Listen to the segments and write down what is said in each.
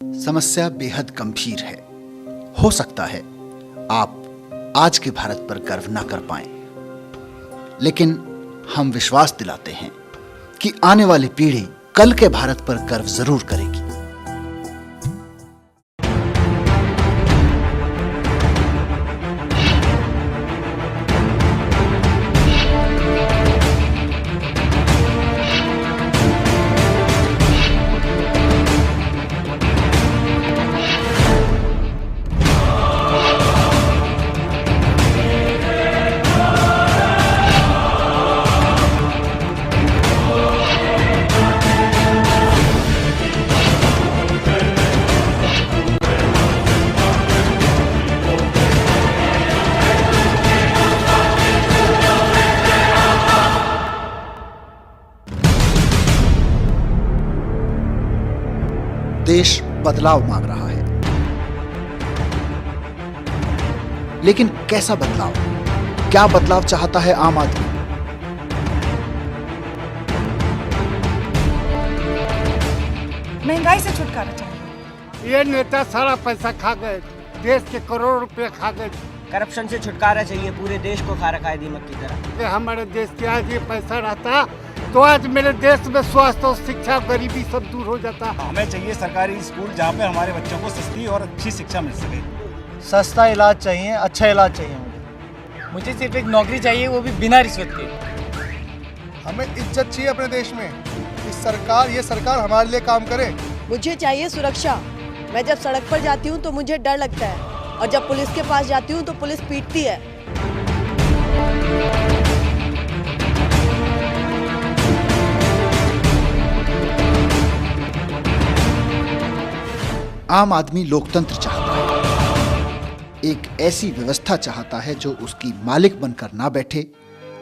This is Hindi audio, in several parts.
समस्या बेहद गंभीर है। हो सकता है आप आज के भारत पर गर्व ना कर पाएं, लेकिन हम विश्वास दिलाते हैं कि आने वाली पीढ़ी कल के भारत पर गर्व जरूर करेगी। देश बदलाव मांग रहा है, लेकिन कैसा बदलाव? क्या बदलाव चाहता है आम आदमी? महंगाई से छुटकारा चाहिए। ये नेता सारा पैसा खा गए, देश के करोड़ रुपए खा गए। करप्शन से छुटकारा चाहिए, पूरे देश को खा रखा है दीमक की तरह। हमारे देश के आज ये पैसा रहता तो आज मेरे देश में स्वास्थ्य और शिक्षा गरीबी सब दूर हो जाता। हमें चाहिए सरकारी स्कूल जहाँ पे हमारे बच्चों को सस्ती और अच्छी शिक्षा मिल सके। सस्ता इलाज चाहिए, अच्छा इलाज चाहिए। मुझे सिर्फ एक नौकरी चाहिए, वो भी बिना रिश्वत के। हमें इज्जत चाहिए अपने देश में। ये सरकार हमारे लिए काम करे। मुझे चाहिए सुरक्षा। मैं जब सड़क पर जाती हूँ तो मुझे डर लगता है, और जब पुलिस के पास जाती हूँ तो पुलिस पीटती है। आम आदमी लोकतंत्र चाहता है, एक ऐसी व्यवस्था चाहता है जो उसकी मालिक बनकर ना बैठे,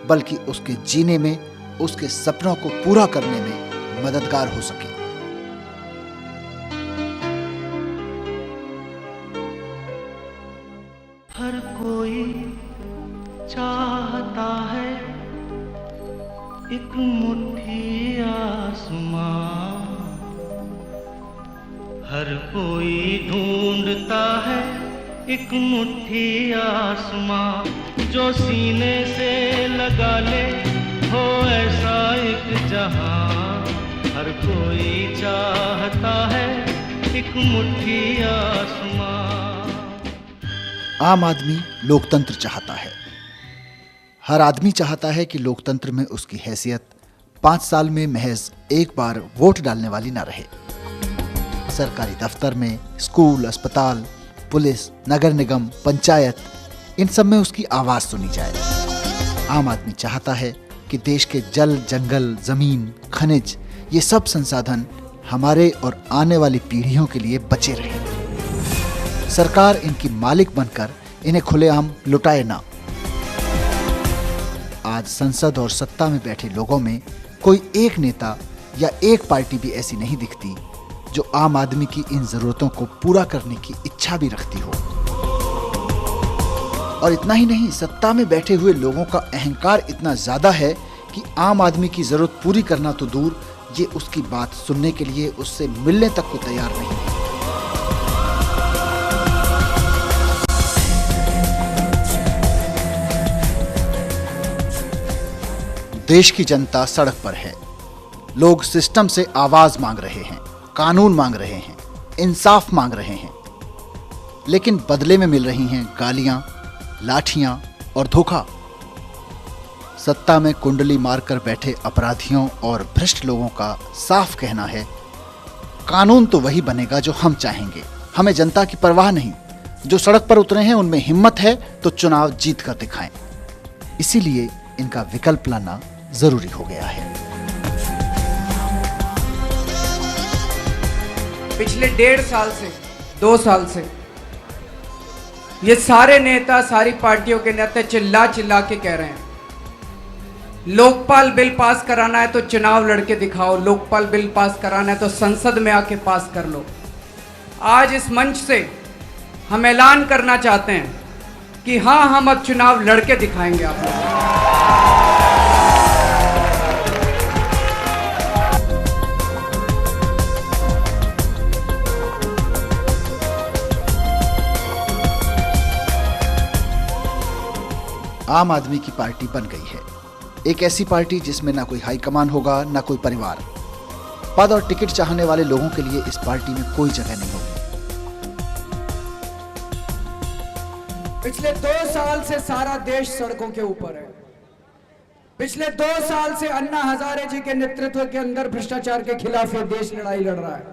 बल्कि उसके जीने में, उसके सपनों को पूरा करने में मददगार हो सके। हर कोई चाहता है एक मुट्ठी आसमां, हर कोई ढूंढता है एक मुट्ठी आसमां, जो सीने से लगा ले हो ऐसा एक जहां। हर कोई चाहता है एक मुट्ठी आसमां। आम आदमी लोकतंत्र चाहता है। हर आदमी चाहता है कि लोकतंत्र में उसकी हैसियत 5 साल में महज एक बार वोट डालने वाली ना रहे। सरकारी दफ्तर में, स्कूल, अस्पताल, पुलिस, नगर निगम, पंचायत, इन सब में उसकी आवाज सुनी जाए। आम आदमी चाहता है कि देश के जल, जंगल, जमीन, खनिज, ये सब संसाधन हमारे और आने वाली पीढ़ियों के लिए बचे रहें। सरकार इनकी मालिक बनकर इन्हें खुलेआम लुटाए ना। आज संसद और सत्ता में बैठे लोगों में कोई एक नेता या एक पार्टी भी ऐसी नहीं दिखती जो आम आदमी की इन जरूरतों को पूरा करने की इच्छा भी रखती हो। और इतना ही नहीं, सत्ता में बैठे हुए लोगों का अहंकार इतना ज्यादा है कि आम आदमी की जरूरत पूरी करना तो दूर, ये उसकी बात सुनने के लिए उससे मिलने तक को तैयार नहीं है। देश की जनता सड़क पर है। लोग सिस्टम से आवाज मांग रहे हैं, कानून मांग रहे हैं, इंसाफ मांग रहे हैं, लेकिन बदले में मिल रही हैं गालियां, लाठियां और धोखा। सत्ता में कुंडली मारकर बैठे अपराधियों और भ्रष्ट लोगों का साफ कहना है, कानून तो वही बनेगा जो हम चाहेंगे, हमें जनता की परवाह नहीं। जो सड़क पर उतरे हैं उनमें हिम्मत है तो चुनाव जीत कर दिखाएं। इसीलिए इनका विकल्प लाना जरूरी हो गया है। पिछले 1.5 साल से, 2 साल से ये सारे नेता, सारी पार्टियों के नेता चिल्ला चिल्ला के कह रहे हैं, लोकपाल बिल पास कराना है तो चुनाव लड़के दिखाओ, लोकपाल बिल पास कराना है तो संसद में आके पास कर लो। आज इस मंच से हम ऐलान करना चाहते हैं कि हाँ, हम अब चुनाव लड़के दिखाएंगे आप लोग। आम आदमी की पार्टी बन गई है। एक ऐसी पार्टी जिसमें ना कोई हाईकमान होगा, ना कोई परिवार। पद और टिकट चाहने वाले लोगों के लिए इस पार्टी में कोई जगह नहीं होगी। पिछले 2 साल से सारा देश सड़कों के ऊपर है। पिछले 2 साल से अन्ना हजारे जी के नेतृत्व के अंदर भ्रष्टाचार के खिलाफ ये देश लड़ाई लड़ रहा है।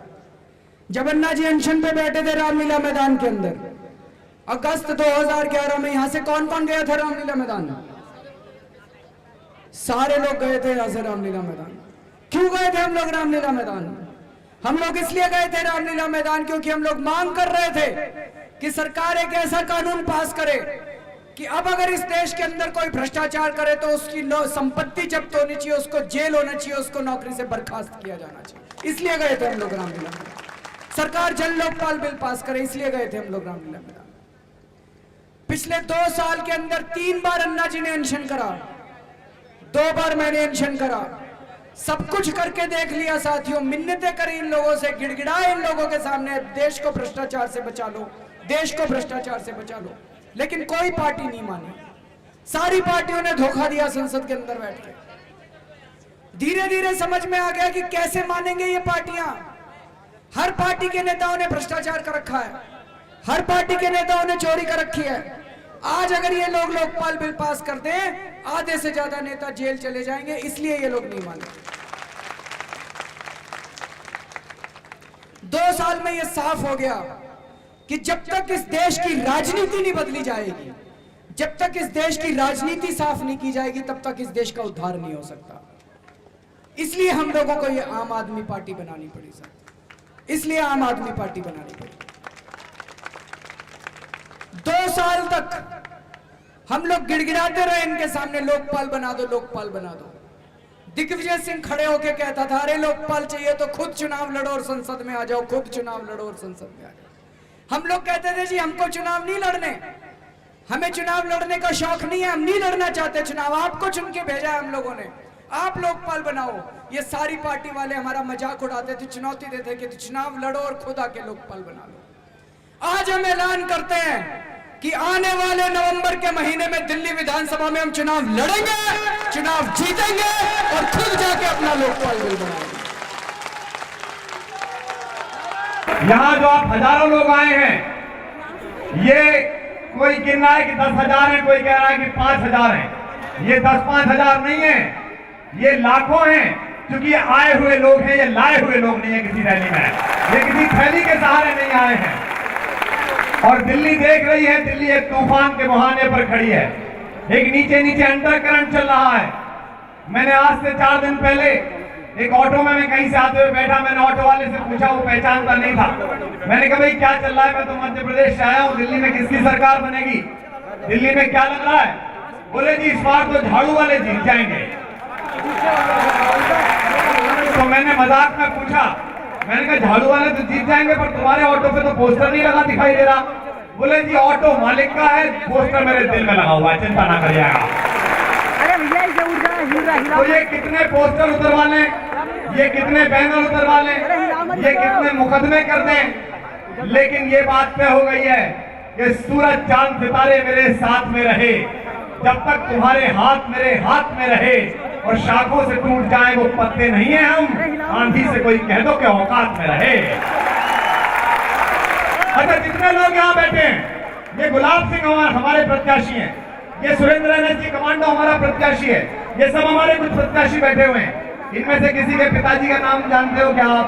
जब अन्ना जी अनशन पे बैठे थे रामलीला मैदान के अंदर, अगस्त 2011 में यहां से कौन कौन गया था रामलीला मैदान? सारे लोग गए थे यहां से रामलीला मैदान। क्यों गए थे हम लोग रामलीला मैदान? हम लोग इसलिए गए थे रामलीला मैदान क्योंकि हम लोग मांग कर रहे थे कि सरकार एक ऐसा कानून पास करे कि अब अगर इस देश के अंदर कोई भ्रष्टाचार करे तो उसकी संपत्ति जब्त होनी चाहिए, उसको जेल होना चाहिए, उसको नौकरी से बर्खास्त किया जाना चाहिए। इसलिए गए थे हम लोग रामलीला मैदान। सरकार जन लोकपाल बिल पास करे, इसलिए गए थे हम लोग रामलीला मैदान। पिछले 2 साल के अंदर 3 बार अन्ना जी ने अनशन करा, 2 बार मैंने अनशन करा। सब कुछ करके देख लिया साथियों, मिन्नतें करी इन लोगों से, गिड़गिड़ाए इन लोगों के सामने, देश को भ्रष्टाचार से बचा लो, देश को भ्रष्टाचार से बचा लो, लेकिन कोई पार्टी नहीं मानी। सारी पार्टियों ने धोखा दिया संसद के अंदर बैठ के। धीरे धीरे समझ में आ गया कि कैसे मानेंगे ये पार्टियां। हर पार्टी के नेताओं ने भ्रष्टाचार कर रखा है, हर पार्टी के नेताओं ने चोरी कर रखी है। आज अगर ये लोग लोकपाल बिल पास कर दें, आधे से ज्यादा नेता जेल चले जाएंगे, इसलिए ये लोग नहीं माने। 2 साल में ये साफ हो गया कि जब तक इस देश की राजनीति नहीं बदली जाएगी, जब तक इस देश की राजनीति साफ नहीं की जाएगी, तब तक इस देश का उद्धार नहीं हो सकता। इसलिए हम लोगों को ये आम आदमी पार्टी बनानी पड़ी सर, इसलिए आम आदमी पार्टी बनानी पड़ी। 2 साल तक हम लोग गिड़गिड़ाते रहे इनके सामने, लोकपाल बना दो, लोकपाल बना दो। दिग्विजय सिंह खड़े होके कहता था, अरे लोकपाल चाहिए तो खुद चुनाव लड़ो और संसद में आ जाओ, खुद चुनाव लड़ो और संसद में आ जाओ। हम लोग कहते थे जी हमको चुनाव नहीं लड़ने, हमें चुनाव लड़ने का शौक नहीं है, हम नहीं लड़ना चाहते चुनाव, आपको चुन के भेजा है हम लोगों ने, आप लोकपाल बनाओ। ये सारी पार्टी वाले हमारा मजाक उड़ाते थे, चुनौती देते कि चुनाव लड़ो और खुद आके लोकपाल बना लो। आज हम ऐलान करते हैं कि आने वाले नवंबर के महीने में दिल्ली विधानसभा में हम चुनाव लड़ेंगे, चुनाव जीतेंगे और खुद जाके अपना लोकपाल बिल बनाएंगे। यहाँ जो आप हजारों लोग आए हैं, ये कोई गिन रहा है कि 10,000 है, कोई कह रहा है कि 5,000 है। ये 10-5 हजार नहीं है, ये लाखों हैं, क्योंकि ये आए हुए लोग हैं, ये लाए हुए लोग नहीं है किसी रैली में, ये किसी थैली के सहारे नहीं आए हैं। और दिल्ली देख रही है, दिल्ली एक तूफान के मुहाने पर खड़ी है, एक नीचे नीचे अंडर करंट चल रहा है। मैंने आज से 4 दिन पहले एक ऑटो में मैं कहीं से आते हुए बैठा, मैंने ऑटो वाले से पूछा, वो पहचानता नहीं था। मैंने कहा भाई क्या चल रहा है, मैं तो मध्य प्रदेश से आया हूँ, दिल्ली में किसकी सरकार बनेगी, दिल्ली में क्या लग रहा है? बोले जी इस बार तो झाड़ू वाले जीत जाएंगे। तो मैंने मजाक में पूछा, मैंने कहा झाड़ू वाले तो जीत जाएंगे, पर तुम्हारे ऑटो पे तो पोस्टर नहीं लगा दिखाई दे रहा। बोले जी ऑटो मालिक का है, पोस्टर मेरे दिल में लगा हुआ है, चिंता ना करिएगा। तो ये कितने पोस्टर उतरवा लें, ये कितने बैनर उतरवा लें, ये कितने मुकदमे कर दें, लेकिन ये बात तय हो गई है कि सूरज चांद सितारे मेरे साथ में रहे, जब तक तुम्हारे हाथ मेरे हाथ में रहे और शाखों से टूट जाए वो पत्ते नहीं है हम, आंधी से कोई कह दो कि औकात में रहे। अच्छा जितने लोग यहाँ बैठे हैं, ये गुलाब सिंह हमारे प्रत्याशी हैं, ये सुरेंद्र रैना जी कमांडो हमारा प्रत्याशी है, ये सब हमारे कुछ प्रत्याशी बैठे हुए हैं। इनमें से किसी के पिताजी का नाम जानते हो क्या आप?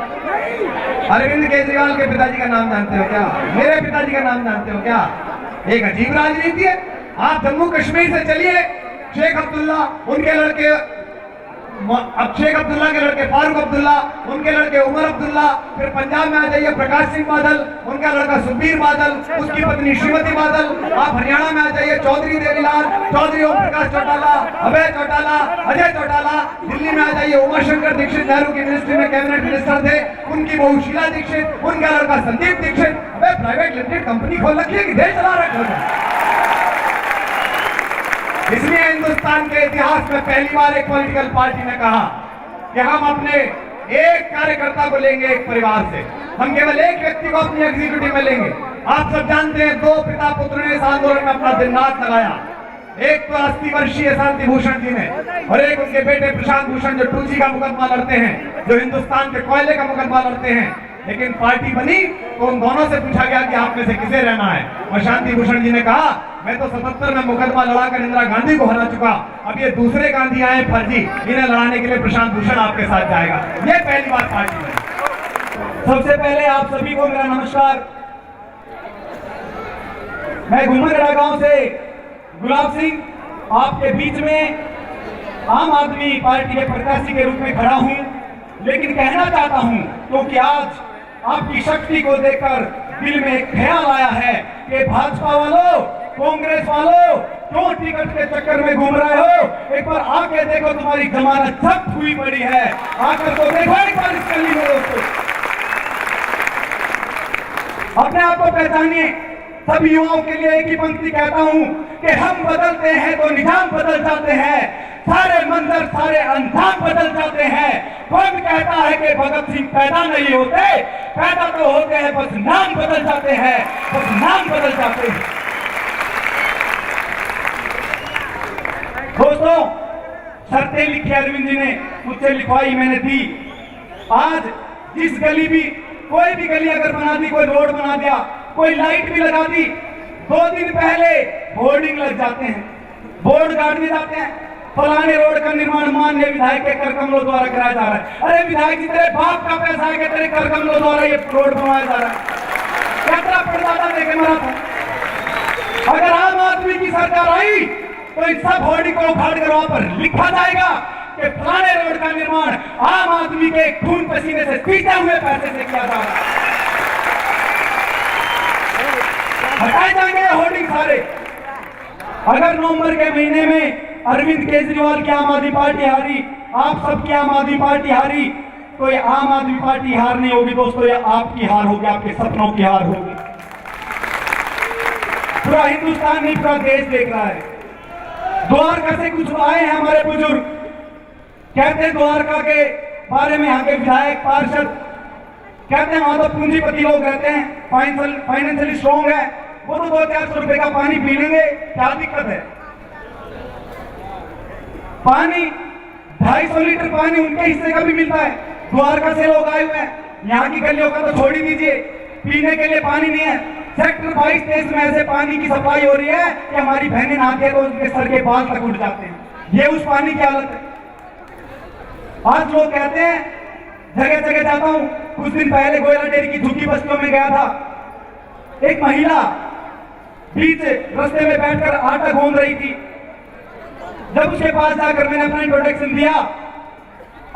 अरविंद केजरीवाल के पिताजी का नाम जानते हो क्या? मेरे पिताजी का नाम जानते हो क्या? एक अजीब राजनीति है। आप जम्मू कश्मीर से चलिए, शेख अब्दुल्ला, उनके लड़के शेख अब्दुल्ला के लड़के फारूक अब्दुल्ला, उनके लड़के उमर अब्दुल्ला, फिर पंजाब में आ जाइए प्रकाश सिंह बादल, उनका लड़का सुखबीर बादल, उसकी पत्नी श्रीमती बादल। आप हरियाणा में आ जाइए चौधरी देवीलाल, चौधरी ओम प्रकाश चौटाला, अभय चौटाला, अजय चौटाला। दिल्ली में आ जाइए उमाशंकर दीक्षित, नेहरू की मिनिस्ट्री में कैबिनेट मिनिस्टर थे, उनकी बहू शीला दीक्षित, उनका लड़का संदीप दीक्षित। अबे प्राइवेट लिमिटेड कंपनी खोल रखी है कि देश चला रखा है। इसलिए हिंदुस्तान के इतिहास में पहली बार एक पॉलिटिकल पार्टी ने कहा कि हम अपने एक कार्यकर्ता को लेंगे एक परिवार से, हम केवल एक व्यक्ति को अपनी एग्जीक्यूटिव में लेंगे। आप सब जानते हैं 2 पिता पुत्र ने इस आंदोलन में अपना दिन रात लगाया। एक तो 80 वर्षीय शांति भूषण जी ने और एक उनके बेटे प्रशांत भूषण जो 2G का मुकदमा लड़ते हैं, जो हिंदुस्तान के कोयले का मुकदमा लड़ते हैं। लेकिन पार्टी बनी तो उन दोनों से पूछा गया कि आप में से किसे रहना है, और शांति भूषण जी ने कहा मैं तो 77 में मुकदमा लड़ाकर इंदिरा गांधी को हरा चुका, अब ये दूसरे गांधी आए फर्जी, इन्हें लड़ाने के लिए प्रशांत भूषण आपके साथ जाएगा। ये पहली बात पार्टी में। सबसे पहले आप सभी को मेरा नमस्कार। मैं घुमरगढ़ा गांव से गुलाब सिंह आपके बीच में आम आदमी पार्टी के प्रत्याशी के रूप में खड़ा हूं, लेकिन कहना चाहता हूं क्योंकि आज आपकी शक्ति को देखकर दिल में एक ख्याल आया है कि भाजपा वालों, कांग्रेस वालों, क्यों टिकट के चक्कर में घूम रहे हो? एक बार आके देखो, तुम्हारी जमानत जब्त हुई पड़ी है, आकर तो देखो एक बार इस गली में दोस्तों। अपने आप को पहचानिए। सब युवाओं के लिए एक ही पंक्ति कहता हूं कि हम बदलते हैं तो निजाम बदल जाते हैं, सारे मंजर सारे अंजाम बदल जाते हैं। कौन कहता है कि भगत सिंह पैदा नहीं होते? पैदा तो होते हैं, बस नाम बदल जाते हैं, बस नाम बदल जाते हैं। दोस्तों, शर्तें लिखी अरविंद जी ने, मुझसे लिखवाई मैंने दी। आज जिस गली भी, कोई भी गली अगर बना दी, कोई रोड बना दिया, कोई लाइट भी लगा दी, 2 दिन पहले होर्डिंग लग जाते हैं, बोर्ड गाड़ दिए जाते हैं, फलाने रोड का निर्माण माननीय विधायक के कर कमलों द्वारा कराया जा रहा है। अरे विधायक जी, तेरे बाप का पैसा है कि तेरे कर कमलों द्वारा ये रोड बनवाया जा रहा है? यात्रा पड़दादा देके मरा था। अगर आम आदमी की सरकार आई तो इस सब होर्डिंग को उखाड़ कर वहां पर लिखा जाएगा कि फलाने रोड का निर्माण आम आदमी के खून पसीने से पीते हुए पैसे से किया जा रहा है। हटाए जाएंगे होर्डिंग सारे। अगर नवंबर के महीने में अरविंद केजरीवाल की आम आदमी पार्टी हारी, आप सबकी आम आदमी पार्टी हारी, तो ये आम आदमी पार्टी हार नहीं होगी दोस्तों, ये आपकी हार होगी, आपके सपनों की हार होगी। पूरा हिंदुस्तान नहीं, पूरा देश देख रहा है। द्वारका से कुछ आए हैं हमारे बुजुर्ग, कहते हैं द्वारका के बारे में, यहाँ के विधायक पार्षद कहते हैं वहां तो पूंजीपति लोग रहते हैं, फाइनेंशियली स्ट्रॉन्ग है, वो तो 200-400 रुपए का पानी पी लेंगे, क्या दिक्कत है? पानी 250 लीटर पानी उनके हिस्से का भी मिलता है। द्वारका से लोग आए हुए हैं, यहाँ की गलियों का तो छोड़ ही दीजिए, पीने के लिए पानी नहीं है। सेक्टर 22-23 में ऐसे पानी की सप्लाई हो रही है कि हमारी बहनें नहाती है तो उनके सर के बाल तक उठ जाते हैं। ये उस पानी की हालत है। आज लोग कहते हैं, जगह जगह जाता हूं, कुछ दिन पहले गोयला डेरी की झुग्गी बस्तियों में गया था, एक महिला बीच रास्ते में बैठकर आटा घूम रही थी। जब उसके पास जाकर मैंने अपना इंट्रोडक्शन दिया,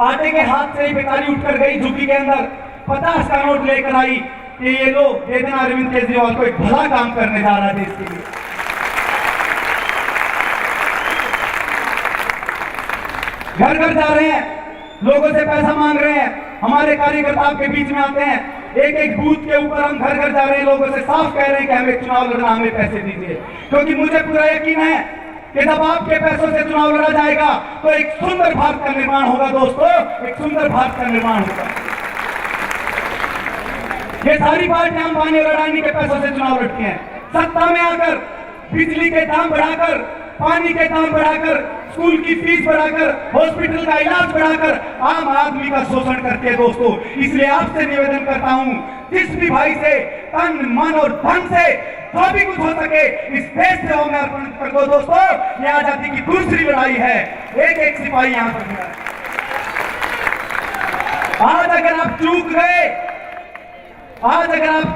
आटे के हाथ से ही बेचारी उठकर गई झुग्गी के अंदर, 50 का नोट लेकर आई कि ये लो दे देना अरविंद केजरीवाल को, एक भला काम करने जा रहा है देश के लिए। घर घर जा रहे हैं, लोगों से पैसा मांग रहे हैं, हमारे कार्यकर्ता आपके बीच में आते हैं, एक एक बूथ के ऊपर हम घर घर जा रहे हैं, लोगों से साफ कह रहे हैं कि हमें चुनाव लड़ना, हमें पैसे दीजिए, क्योंकि मुझे पूरा यकीन है कि जब आपके पैसों से चुनाव लड़ा जाएगा तो एक सुंदर भारत का निर्माण होगा दोस्तों, एक सुंदर भारत का निर्माण होगा। ये सारी पार्टियां अंबानी और अडानी के पैसों से चुनाव लड़ती हैं। सत्ता में आकर बिजली के दाम बढ़ाकर, पानी के दाम बढ़ाकर, स्कूल की फीस बढ़ाकर, हॉस्पिटल का इलाज बढ़ाकर आम आदमी का शोषण करते हैं दोस्तों। इसलिए आपसे निवेदन करता हूं, जिस भी भाई से तन मन और धन से जो भी कुछ हो सके इस देश से मैं अर्पण कर दो दोस्तों। ये आजादी की दूसरी लड़ाई है, एक एक सिपाही यहां पर खड़ा है। आज अगर आप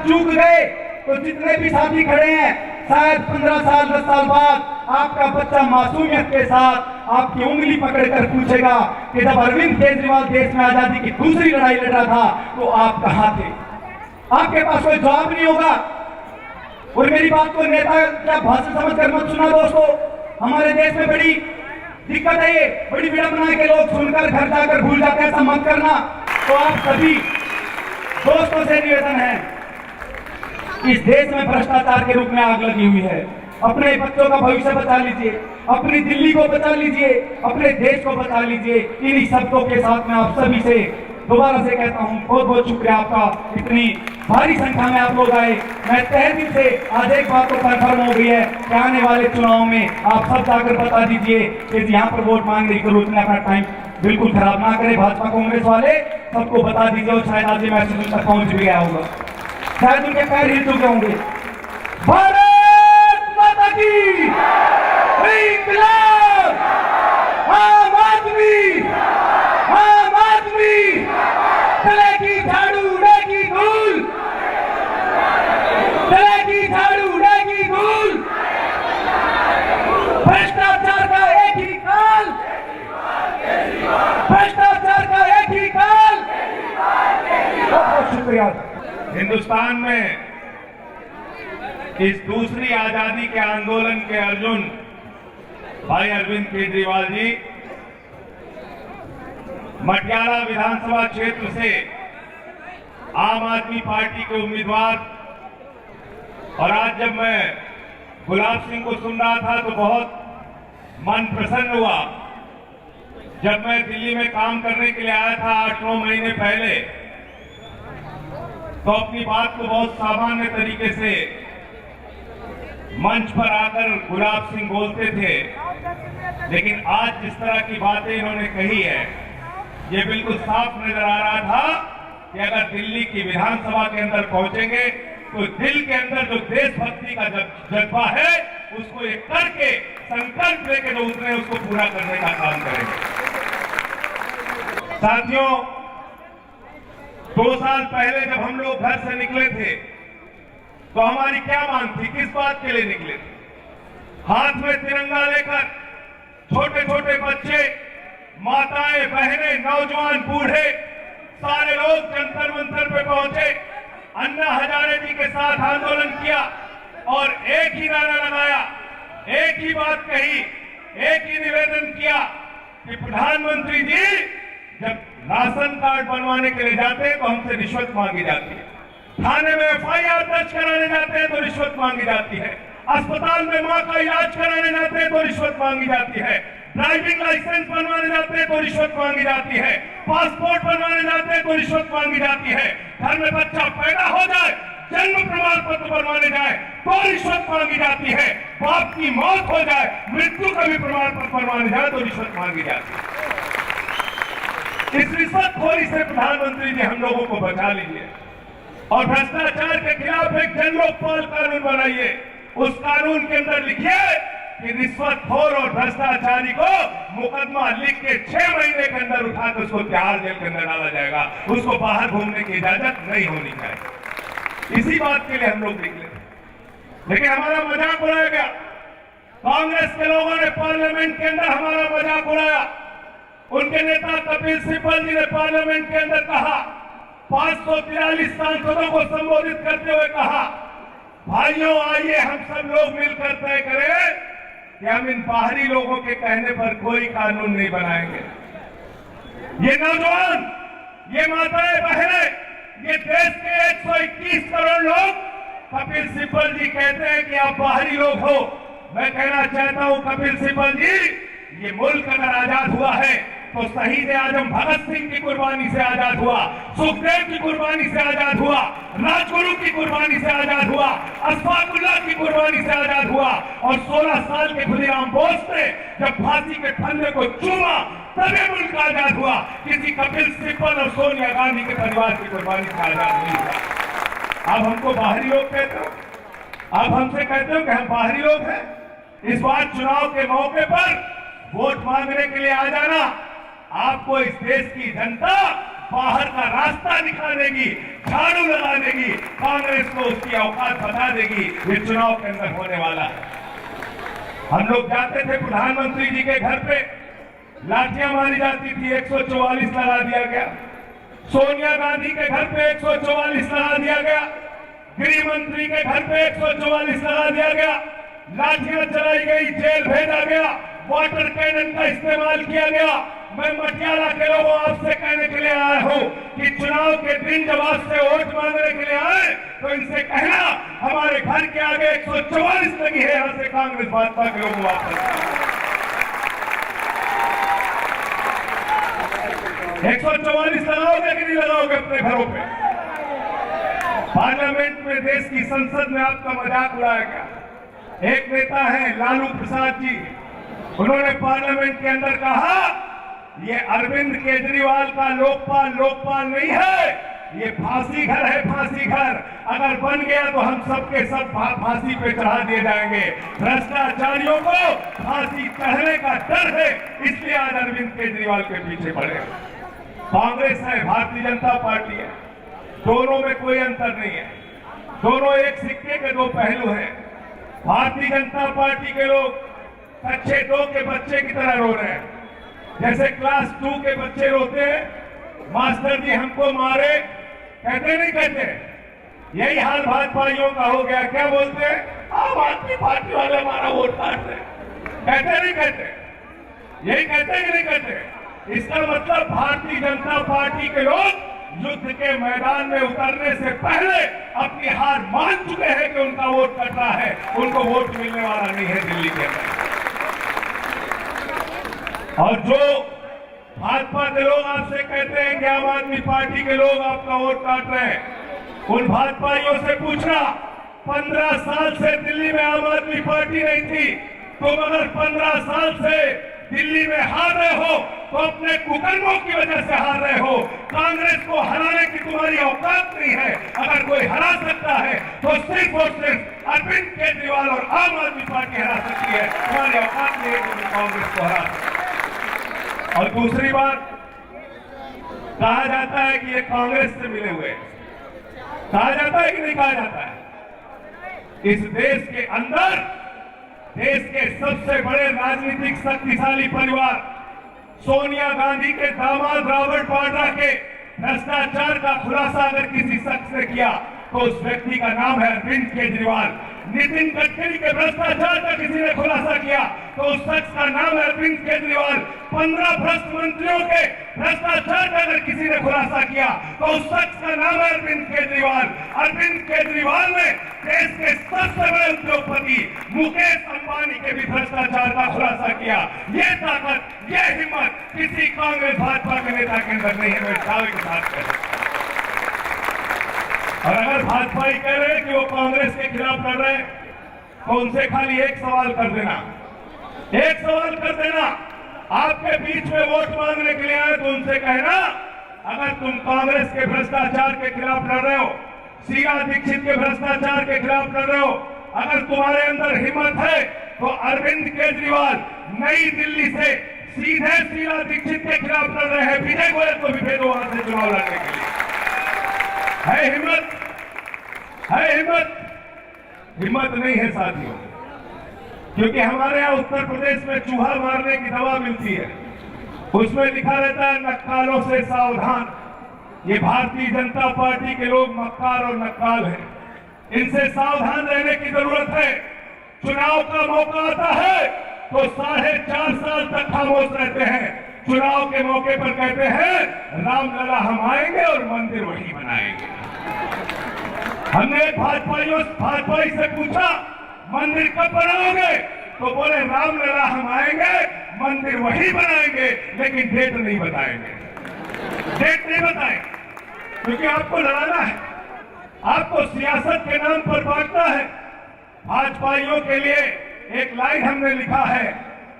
चूक गए, तो जितने भी साथी खड़े हैं, शायद 15 साल 10 साल बाद आपका बच्चा मासूमियत के साथ आपकी उंगली पकड़कर पूछेगा कि जब अरविंद केजरीवाल देश में आजादी की दूसरी लड़ाई लड़ रहा था तो आप कहां थे? आपके पास कोई जवाब नहीं होगा। और मेरी बात को नेता क्या भाषण समझकर मत सुना दोस्तों। हमारे देश में बड़ी दिक्कत है, ये बड़ी विडंबना के लोग सुनकर घर जाकर भूल जाते हैं, ऐसा मत करना। तो आप सभी दोस्तों से निवेदन है, इस देश में भ्रष्टाचार के रूप में आग लगी हुई है। अपने बच्चों का भविष्य बचा लीजिए, अपनी दिल्ली को बचा लीजिए, अपने देश को बचा लीजिए। इन्हीं शब्दों के साथ में आप सभी से दोबारा से कहता हूँ बहुत बहुत शुक्रिया आपका, इतनी भारी संख्या में आप लोग आए। मैं तहे दिल से आज एक बात तो कन्फर्म हो गई है कि आने वाले चुनाव में आप सब जाकर बता दीजिए कि यहाँ पर वोट मांगने की जरूरत नहीं, अपना टाइम बिल्कुल खराब ना करें। भाजपा कांग्रेस वाले सबको बता दीजिए, और शायद आज ये मैसेज उन तक पहुंच भी गया होगा, शायद उनके पैर हिल चुके होंगे। भारत माता की, इंकलाब, आम आदमी, आम आदमी, चलेगी झाड़ू उड़ेगी धूल, चलेगी झाड़ू उड़ेगी धूल, भ्रष्टाचार का एक ही काल, भ्रष्टाचार का एक ही काल। बहुत शुक्रिया। हिंदुस्तान में इस दूसरी आजादी के आंदोलन के अर्जुन भाई अरविंद केजरीवाल जी मटियाला विधानसभा क्षेत्र से आम आदमी पार्टी के उम्मीदवार, और आज जब मैं गुलाब सिंह को सुन रहा था तो बहुत मन प्रसन्न हुआ। जब मैं दिल्ली में काम करने के लिए आया था 8-9 महीने पहले, तो अपनी बात को बहुत सामान्य तरीके से मंच पर आकर गुलाब सिंह बोलते थे, लेकिन आज जिस तरह की बातें इन्होंने कही है, ये बिल्कुल साफ नजर आ रहा था कि अगर दिल्ली की विधानसभा के अंदर पहुंचेंगे तो दिल के अंदर जो देशभक्ति का जज्बा है उसको ये करके संकल्प लेके जो उतरे उसको पूरा करने का काम करेंगे। साथियों, 2 साल पहले जब हम लोग घर से निकले थे तो हमारी क्या मांग थी, किस बात के लिए निकले थे? हाथ में तिरंगा लेकर छोटे छोटे बच्चे, माताएं, बहनें, नौजवान, बूढ़े सारे लोग जंतर मंतर पे पहुंचे, अन्ना हजारे जी के साथ आंदोलन किया और एक ही नारा लगाया, एक ही बात कही, एक ही निवेदन किया कि प्रधानमंत्री जी जब राशन कार्ड बनवाने के लिए जाते हैं तो हमसे रिश्वत मांगी जाती है, थाने में एफआईआर दर्ज कराने जाते हैं तो रिश्वत मांगी जाती है, अस्पताल में मां का इलाज कराने जाते हैं तो रिश्वत मांगी जाती है, ड्राइविंग लाइसेंस बनवाने जाते हैं तो रिश्वत मांगी जाती है, पासपोर्ट बनवाने जाते हैं तो रिश्वत मांगी जाती है, घर में बच्चा पैदा हो जाए, जन्म प्रमाण पत्र बनवाने जाए तो रिश्वत मांगी जाती है, बाप की मौत हो जाए, मृत्यु का भी प्रमाण पत्र बनवाने जाए तो रिश्वत मांगी जाती है। इस रिश्वतखोरी से प्रधानमंत्री जी हम लोगों को बचा लीजिए और भ्रष्टाचार के खिलाफ एक जन लोकपाल कानून बनाइए। उस कानून के अंदर लिखिए कि रिश्वतखोर और भ्रष्टाचारी को मुकदमा लिख के 6 महीने के अंदर उठाकर उसको तिहाड़ जेल के अंदर डाला जाएगा, उसको बाहर घूमने की इजाजत नहीं होनी चाहिए। इसी बात के लिए हम लोग निकले, लेकिन हमारा मजाक उड़ाया गया। कांग्रेस के लोगों ने पार्लियामेंट के अंदर हमारा मजाक उड़ाया। उनके नेता कपिल सिब्बल जी ने पार्लियामेंट के अंदर कहा, 543 सांसदों को संबोधित करते हुए कहा, भाइयों आइए हम सब लोग मिलकर तय करें कि हम इन बाहरी लोगों के कहने पर कोई कानून नहीं बनाएंगे। ये नौजवान, ये माताएं, बहनें, ये देश के 121 करोड़ लोग, कपिल सिब्बल जी कहते हैं कि आप बाहरी लोग हो। मैं कहना चाहता हूं कपिल सिब्बल जी, ये मुल्क अगर आजाद हुआ है तो शहीद आजम भगत सिंह की कुर्बानी से आजाद हुआ, सुखदेव की कुर्बानी से आजाद हुआ, राजगुरु की कुर्बानी से आजाद हुआ, अशफाकुल्लाह की कुर्बानी से आजाद हुआ, और 16 साल के खुदीराम बोस ने जब फांसी के फंदे को चूमा तभी मुल्क आजाद हुआ। किसी कपिल सिब्बल और सोनिया गांधी के परिवार की कुर्बानी से आजाद नहीं हुआ। अब हमको बाहरी लोग कहते हो, अब हमसे कहते हो कि हम बाहरी लोग हैं। इस बार चुनाव के मौके पर वोट मांगने के लिए आ जाना, आपको इस देश की जनता बाहर का रास्ता दिखा देगी, झाड़ू लगा देगी, कांग्रेस को उसकी औकात बता देगी। ये चुनाव के अंदर होने वाला है। हम लोग जाते थे प्रधानमंत्री जी के घर पे, लाठियां मारी जाती थी, 144 लगा दिया गया। सोनिया गांधी के घर पे 144 लगा दिया गया, गृह मंत्री के घर पे 144 लगा दिया गया, लाठियां चलाई गई, जेल भेजा गया, वाटर कैनन का इस्तेमाल किया गया। मैं मटियाला के लोगों आपसे कहने के लिए आया हूं कि चुनाव के दिन जब आपसे वोट मांगने के लिए आए तो इनसे कहना हमारे घर के आगे 144 लगी है, यहां से कांग्रेस भाजपा के लोगों वापस। 144 लगाओगे कि नहीं लगाओगे अपने घरों पे? पार्लियामेंट में, देश की संसद में आपका मजाक उड़ाया गया। एक नेता है लालू प्रसाद जी, उन्होंने पार्लियामेंट के अंदर कहा ये अरविंद केजरीवाल का लोकपाल नहीं है, ये फांसी घर है, फांसी घर। अगर बन गया तो हम सबके सब फांसी पे चढ़ा दिए जाएंगे। भ्रष्टाचारियों को फांसी चढ़ने का डर है, इसलिए आज अरविंद केजरीवाल के पीछे पड़े। कांग्रेस है, भारतीय जनता पार्टी है, दोनों में कोई अंतर नहीं है। दोनों एक सिक्के के दो पहलू हैं। भारतीय जनता पार्टी के लोग कच्चे 2 के बच्चे की तरह रो रहे हैं, जैसे क्लास 2 के बच्चे रोते हैं, मास्टर जी हमको मारे, कहते नहीं कहते? यही हाल भाजपाइयों का हो गया। क्या बोलते हैं? आम आदमी पार्टी वाले हमारा वोट काट रहे, कहते नहीं कहते? यही कहते कि नहीं कहते? इसका मतलब भारतीय जनता पार्टी के लोग युद्ध के मैदान में उतरने से पहले अपनी हार मान चुके हैं कि उनका वोट कट रहा है, उनको वोट मिलने वाला नहीं है दिल्ली के अंदर। और जो भाजपा के लोग आपसे कहते हैं कि आम आदमी पार्टी के लोग आपका वोट काट रहे हैं, उन भाजपाइयों से पूछना, 15 साल से दिल्ली में आम आदमी पार्टी नहीं थी। तुम अगर 15 साल से दिल्ली में हार रहे हो तो अपने कुकर्मों की वजह से हार रहे हो। कांग्रेस को हराने की तुम्हारी औकात नहीं है। अगर कोई हरा सकता है तो सिर्फ और सिर्फ अरविंद केजरीवाल और आम आदमी पार्टी हरा सकती है। तुम्हारी औकात नहीं है कि कांग्रेस को हरा सकती। और दूसरी बात, कहा जाता है कि ये कांग्रेस से मिले हुए, कहा जाता है कि नहीं कहा जाता है? इस देश के अंदर देश के सबसे बड़े राजनीतिक शक्तिशाली परिवार सोनिया गांधी के दामाद रॉबर्ट वाड्रा के भ्रष्टाचार का खुलासा अगर किसी शख्स ने किया तो उस व्यक्ति का नाम है अरविंद केजरीवाल। नितिन गडकरी के भ्रष्टाचार का किसी ने खुलासा किया तो उस शख्स का नाम है अरविंद केजरीवाल। 15 भ्रष्ट मंत्रियों के भ्रष्टाचार का अगर किसी ने खुलासा किया तो उस शख्स का नाम है अरविंद केजरीवाल। अरविंद केजरीवाल ने देश के सबसे बड़े उद्योगपति मुकेश अंबानी के भी भ्रष्टाचार का खुलासा किया। ये ताकत, ये हिम्मत किसी कांग्रेस भाजपा के नेता के अंदर नहीं है। मैं दावे के साथ कह रहा हूं। और अगर भाजपा ही कह रहे हैं कि वो कांग्रेस के खिलाफ लड़ रहे हैं तो उनसे खाली एक सवाल कर देना, एक सवाल कर देना। आपके बीच में वोट मांगने के लिए आए तो उनसे कहना, अगर तुम कांग्रेस के भ्रष्टाचार के खिलाफ लड़ रहे हो, शीला दीक्षित के भ्रष्टाचार के खिलाफ लड़ रहे हो, अगर तुम्हारे अंदर हिम्मत है तो अरविंद केजरीवाल नई दिल्ली से सीधे शीला दीक्षित के खिलाफ लड़ रहे हैं। विजय गोयल को भी भेजो वहां से चुनाव लड़ने के लिए। है हिम्मत? है हिम्मत? हिम्मत नहीं है साथियों, क्योंकि हमारे यहाँ उत्तर प्रदेश में चूहा मारने की दवा मिलती है, उसमें लिखा रहता है नक्कालों से सावधान। ये भारतीय जनता पार्टी के लोग मक्कार और नक्काल हैं, इनसे सावधान रहने की जरूरत है। चुनाव का मौका आता है तो 4.5 साल तक खामोश रहते हैं। चुनाव के मौके पर कहते हैं रामलला हम आएंगे और मंदिर वही बनाएंगे। हमने एक भाजपाई से पूछा मंदिर कब बनाओगे, तो बोले रामलला हम आएंगे, मंदिर वही बनाएंगे, लेकिन डेट नहीं बताएंगे। डेट नहीं बताएंगे क्योंकि आपको लड़ाना है, आपको सियासत के नाम पर बांटना है। भाजपाइयों के लिए एक लाइन हमने लिखा है,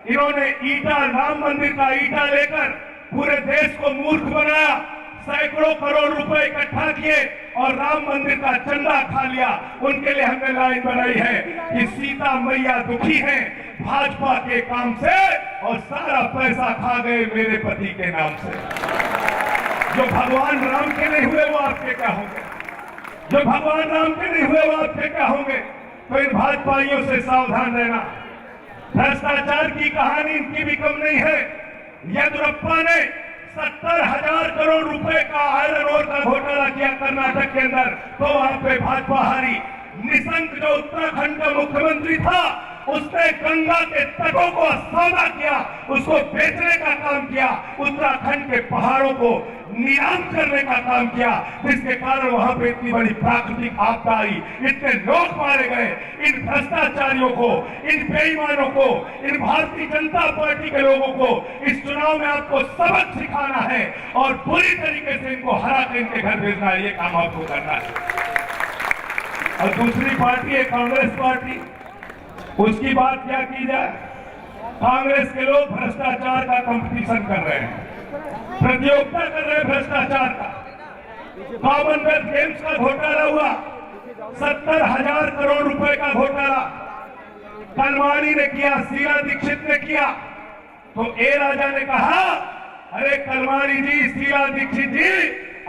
इन्होंने ईटा, राम मंदिर का ईटा लेकर पूरे देश को मूर्ख बनाया, सैकड़ों करोड़ रुपए इकट्ठा किए और राम मंदिर का चंदा खा लिया। उनके लिए हमने लाइन बनाई है कि सीता मैया दुखी हैं भाजपा के काम से और सारा पैसा खा गए मेरे पति के नाम से। जो भगवान राम के नहीं हुए वो आपके क्या होंगे? जो भगवान राम के नहीं हुए वो आपके क्या होंगे? तो इन भाजपाइयों से सावधान रहना। भ्रष्टाचार की कहानी इनकी भी कम नहीं है। येदियुरप्पा ने 70,000 करोड़ रुपए का आयरन ओर का घोटाला किया कर्नाटक के अंदर, तो वहां पे भाजपा हारी। निशंक जो उत्तराखंड का मुख्यमंत्री था, उसने गंगा के तटों को सौदा किया, उसको बेचने का काम किया, उत्तराखंड के पहाड़ों को नीलाम करने का काम किया, जिसके कारण वहां पे इतनी बड़ी प्राकृतिक आपदा आई, इतने लोग मारे गए। इन भ्रष्टाचारियों को, इन बेईमानों को, इन भारतीय जनता पार्टी के लोगों को इस चुनाव में आपको सबक सिखाना है और पूरी तरीके से इनको हरा के इनके घर भेजना है। ये काम आपको करना है। और दूसरी पार्टी है कांग्रेस पार्टी, उसकी बात क्या की जाए। कांग्रेस के लोग भ्रष्टाचार का कंपटीशन कर रहे हैं, प्रतियोगिता कर रहे हैं भ्रष्टाचार का। कॉमनवेल्थ गेम्स का घोटाला हुआ, 70,000 करोड़ रुपए का घोटाला कलमानी ने किया, शीला दीक्षित ने किया। तो ए राजा ने कहा, अरे कलमानी जी, शीला दीक्षित जी,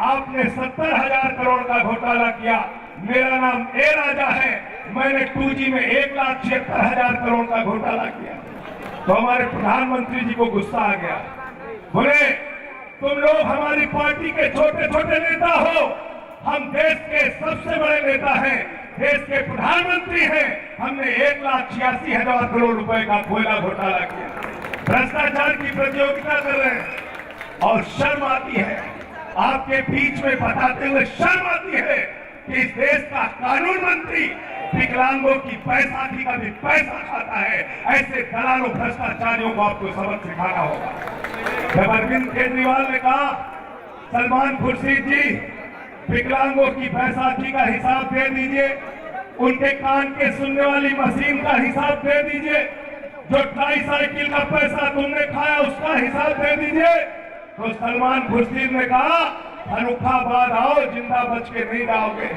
आपने 70,000 करोड़ का घोटाला किया, मेरा नाम ए राजा है, मैंने 2G में 1,76,000 करोड़ का घोटाला किया। तो हमारे प्रधानमंत्री जी को गुस्सा आ गया, बोले तुम लोग हमारी पार्टी के छोटे छोटे नेता हो, हम देश के सबसे बड़े नेता हैं, देश के प्रधानमंत्री हैं, हमने 1,86,000 करोड़ रुपए का कोयला घोटाला किया। भ्रष्टाचार की प्रतियोगिता कर रहे हैं और शर्म आती है आपके बीच में बताते हुए, शर्म आती है कि इस देश का कानून मंत्री विकलांगों की बैसाखी का भी पैसा खाता है। ऐसे दलालों भ्रष्टाचारियों को आपको सबक सिखाना होगा। जब अरविंद केजरीवाल ने कहा, सलमान खुर्शीद जी, विकलांगों की बैसाखी का हिसाब दे दीजिए, उनके कान के सुनने वाली मशीन का हिसाब दे दीजिए, जो ट्राईसाइकिल का पैसा तुमने खाया उसका हिसाब दे दीजिए, तो सलमान खुर्शीद ने कहा, फर्रुखाबाद आओ, जिंदा बच के नहीं जाओगे।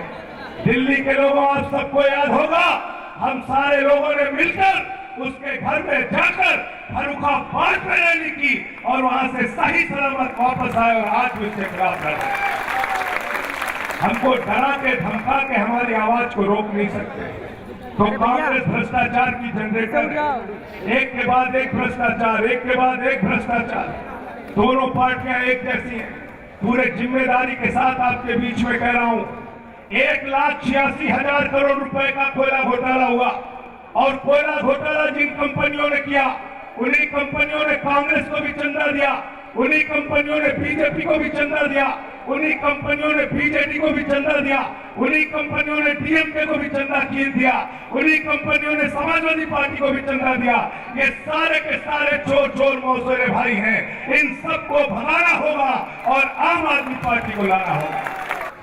दिल्ली के लोगों, आप सबको याद होगा, हम सारे लोगों ने मिलकर उसके घर में जाकर फर्रुखाबाद में रैली की और वहां से सही सलामत वापस आए और आज भी उसके खिलाफ लड़े। हमको डरा के धमका के हमारी आवाज को रोक नहीं सकते। तो कांग्रेस भ्रष्टाचार की जनरेटर है, एक के बाद एक भ्रष्टाचार, एक के बाद एक भ्रष्टाचार। दोनों पार्टियां एक जैसी हैं। पूरे जिम्मेदारी के साथ आपके बीच में कह रहा हूं, 1,86,000 करोड़ रुपए का कोयला घोटाला हुआ और कोयला घोटाला जिन कंपनियों ने किया, उन्हीं कंपनियों ने कांग्रेस को भी चंदा दिया, उन्हीं कंपनियों ने बीजेपी को भी चंदा दिया, उन्हीं कंपनियों ने बीजेडी को भी चंदा दिया, उन्हीं कंपनियों ने डीएमके को भी चंदा दिया, उन्हीं कंपनियों ने समाजवादी पार्टी को भी चंदा दिया। ये सारे के सारे चोर चोर मौसेरे भाई हैं। इन सबको भगाना होगा और आम आदमी पार्टी को लाना होगा।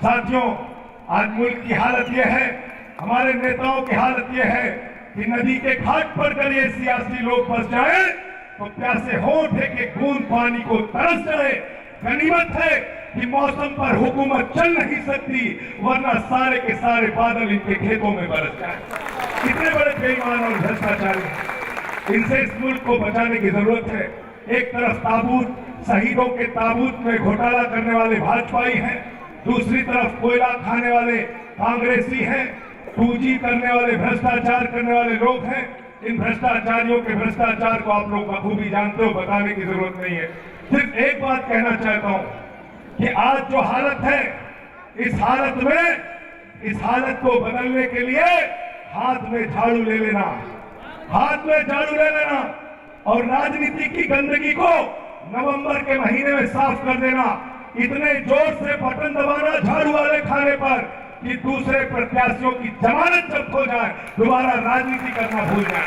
साथियों, आज मुल्क की हालत यह है, हमारे नेताओं की हालत यह है कि नदी के घाट पर अगर ये सियासी लोग फंस जाए तो प्यासे होंठ के बूंद पानी को तरस जाए। गनीमत है कि मौसम पर हुकूमत चल नहीं सकती, वरना सारे के सारे बादल इनके खेतों में बरस जाए। कितने बड़े बेईमान और भ्रष्टाचारी हैं, इनसे इस मुल्क को बचाने की जरूरत है। एक तरफ ताबूत, शहीदों के ताबूत में घोटाला करने वाले भाजपाई हैं, दूसरी तरफ कोयला खाने वाले कांग्रेसी हैं, 2G करने वाले, भ्रष्टाचार करने वाले लोग हैं। इन भ्रष्टाचारियों के भ्रष्टाचार को आप लोग बखूबी जानते हो, बताने की जरूरत नहीं है। सिर्फ एक बात कहना चाहता हूं कि आज जो हालत है, इस हालत को बदलने के लिए हाथ में झाड़ू ले लेना, हाथ में झाड़ू ले लेना और राजनीति की गंदगी को नवंबर के महीने में साफ कर देना। इतने जोर से बटन दबाना झाड़ू वाले खाने पर कि दूसरे प्रत्याशियों की जमानत जब्त हो जाए, दोबारा राजनीति करना भूल जाए।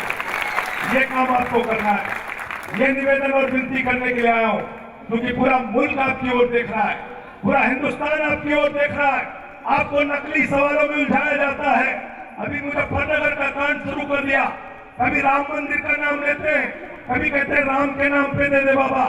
ये काम आपको करना है। ये निवेदन और विनती करने के लिए आया हूं, क्योंकि पूरा मुल्क आपकी ओर देख रहा है, पूरा हिंदुस्तान आपकी ओर देख रहा है। आपको नकली सवालों में उलझाया जाता है। अभी मुजफ्फरनगर का कांड शुरू कर दिया, कभी राम मंदिर का नाम लेते हैं, कभी कहते हैं राम के नाम पे दे दे बाबा,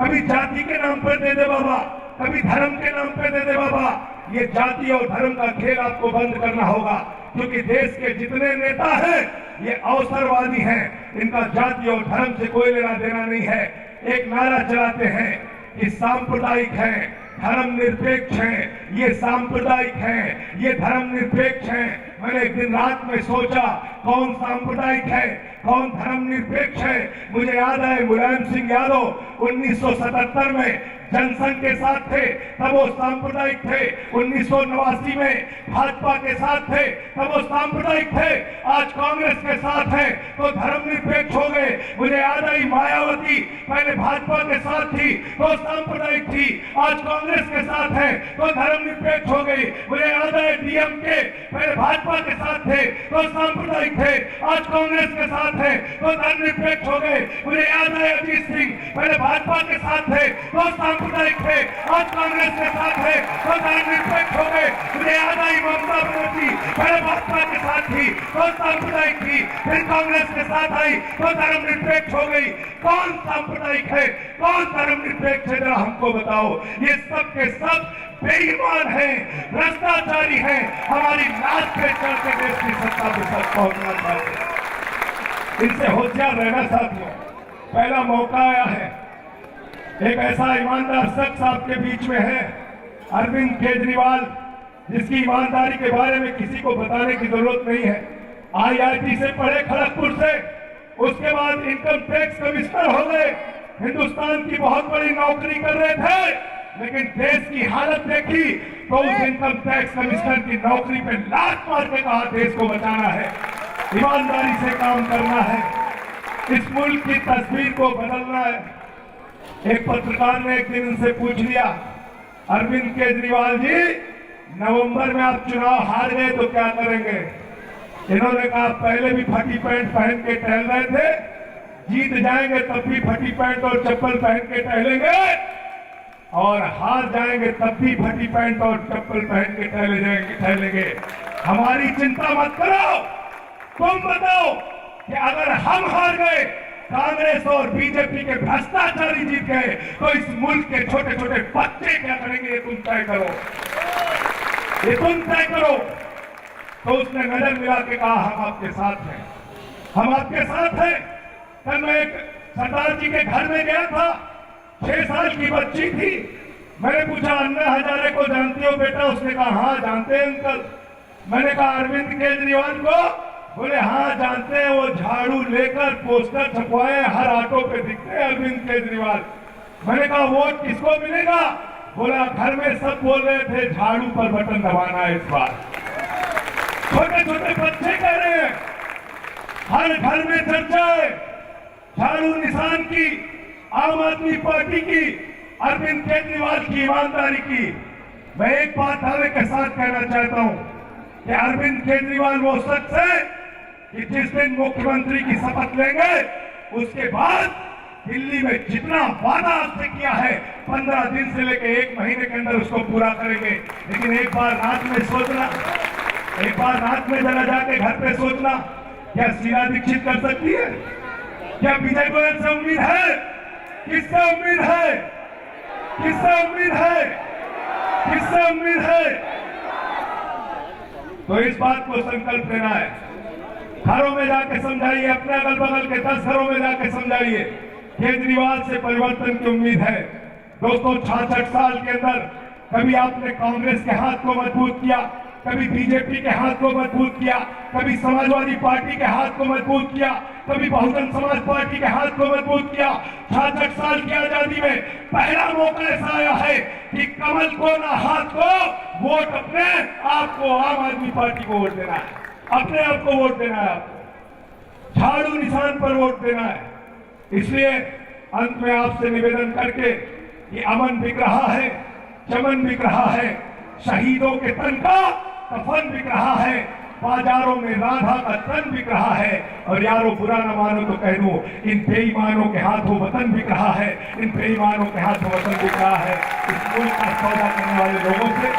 कभी जाति के नाम पर दे दे बाबा, कभी धर्म के नाम पे दे दे बाबा। ये जाति और धर्म का खेल आपको बंद करना होगा, क्योंकि देश के जितने नेता हैं ये अवसरवादी हैं, इनका जाति और धर्म से कोई लेना देना नहीं है। एक नारा चलाते हैं कि सांप्रदायिक है, धर्म निरपेक्ष है। ये सांप्रदायिक है, ये धर्म निरपेक्ष है। मैंने एक दिन रात में सोचा कौन सांप्रदायिक है, कौन धर्म निरपेक्ष है। मुझे याद है मुलायम सिंह यादव 1977 में जनसंघ के साथ थे तब वो सांप्रदायिक थे, 1989 में भाजपा के साथ थे तब वो सांप्रदायिक थे, आज कांग्रेस के साथ हैं तो धर्मनिरपेक्ष हो गए। मुझे याद आई मायावती पहले भाजपा के साथ थी तो सांप्रदायिक थी, आज कांग्रेस के साथ है तो धर्मनिरपेक्ष हो गई। मुझे याद है डीएमके पहले भाजपा के साथ थे तो सांप्रदायिक थे, आज कांग्रेस के साथ है तो धर्मनिरपेक्ष हो गए। मुझे याद है अजीत सिंह पहले भाजपा के साथ थे तो सांप्रदायिक थे, आज कांग्रेस के साथ है तो धर्मनिरपेक्ष हो गए। मुझे याद आई ममता बनर्जी पहले भाजपा के साथ थी तो सांप्रदायिक थी, फिर कांग्रेस के साथ आई तो धर्मनिरपेक्ष हो गई। कौन सांप्रदायिक है, कौन धर्मनिरपेक्ष है, जरा हमको बताओ। ये सब के सब बेईमान हैं, भ्रष्टाचारी हैं, हमारी लाश पे चढ़ के देश की सत्ता पे सब पहुंचना चाहते हैं। इनसे होशियार रहना साथियों। पहला मौका आया है, एक ऐसा ईमानदार शख्स आपके बीच में है, अरविंद केजरीवाल, जिसकी ईमानदारी के बारे में किसी को बताने की जरूरत नहीं है। IIT से पढ़े खड़गपुर से, उसके बाद इनकम टैक्स कमिश्नर हो गए, हिंदुस्तान की बहुत बड़ी नौकरी कर रहे थे, लेकिन देश की हालत देखी तो उस इनकम टैक्स कमिश्नर की नौकरी पे लात मार के कहा देश को बचाना है, ईमानदारी से काम करना है, इस मुल्क की तस्वीर को बदलना है। एक पत्रकार ने एक दिन उनसे पूछ लिया, अरविंद केजरीवाल जी, नवंबर में आप चुनाव हार गए तो क्या करेंगे? इन्होंने कहा पहले भी फटी पैंट पहन के टहल रहे थे, जीत जाएंगे तब भी फटी पैंट और चप्पल पहन के टहलेंगे, और हार जाएंगे तब भी फटी पैंट और चप्पल पहन के टहलेंगे। हमारी चिंता मत करो, तुम बताओ कि अगर हम हार गए, कांग्रेस और बीजेपी के भ्रष्टाचारी जीत गए, तो इस मुल्क के छोटे छोटे बच्चे क्या करेंगे, ये तुम तय करो, ये तुम तय करो। तो उसने नजर मिला के कहा हम आपके साथ हैं, हम आपके साथ हैं। कल मैं एक सरदार जी के घर में गया था, 6 साल की बच्ची थी, मैंने पूछा अन्ना हजारे को जानती हो बेटा? उसने कहा हाँ जानते हैं अंकल। मैंने कहा अरविंद केजरीवाल को? बोले हाँ जानते हैं, वो झाड़ू लेकर पोस्टर छपवाए, हर ऑटो पे दिखते हैं अरविंद केजरीवाल। मैंने कहा वोट किसको मिलेगा? बोला घर में सब बोल रहे थे झाड़ू पर बटन दबाना है इस बार। छोटे छोटे बच्चे कह रहे हैं, हर घर में चर्चा है झाड़ू निशान की, आम आदमी पार्टी की, अरविंद केजरीवाल की ईमानदारी की। मैं एक बात दावे के साथ कहना चाहता हूं कि अरविंद केजरीवाल वो शख्स है कि जिस दिन मुख्यमंत्री की शपथ लेंगे, उसके बाद दिल्ली में जितना वादा आपसे किया है 15 दिन से लेकर 1 महीने के अंदर उसको पूरा करेंगे। लेकिन एक बार रात में सोचना, एक बार रात में जरा जाके घर पे सोचना, क्या शीला दीक्षित कर सकती है? क्या विजय गोयल से उम्मीद है? किससे उम्मीद है? किससे उम्मीद है? किससे उम्मीद है? तो इस बात को संकल्प लेना है, घरों में जाके समझाइए, अपने अगल बगल के 10 घरों में जाके समझाइए, केजरीवाल से परिवर्तन की उम्मीद है। दोस्तों 66 साल के अंदर कभी आपने कांग्रेस के हाथ को मजबूत किया, कभी बीजेपी के हाथ को मजबूत किया, कभी समाजवादी पार्टी के हाथ को मजबूत किया, कभी बहुजन समाज पार्टी के हाथ को मजबूत किया। 66 साल की आजादी में पहला मौका ऐसा आया है कि कमल को ना हाथ को, वोट अपने आप को, आम आदमी पार्टी को वोट देना है, अपने आप को वोट देना है, आपको झाड़ू निशान पर वोट देना है। इसलिए अंत में आपसे निवेदन करके, ये अमन बिक रहा है, चमन बिक रहा है, शहीदों के तन का कफन बिक रहा है, बाजारों में राधा का तन बिक रहा है, और यारो बुरा न मानो तो कह दो, इन बेईमानों के हाथों वतन बिक रहा है, इन बेईमानों के हाथों वतन बिक रहा है। इस मुल्क का सौदा करने वाले लोगों से,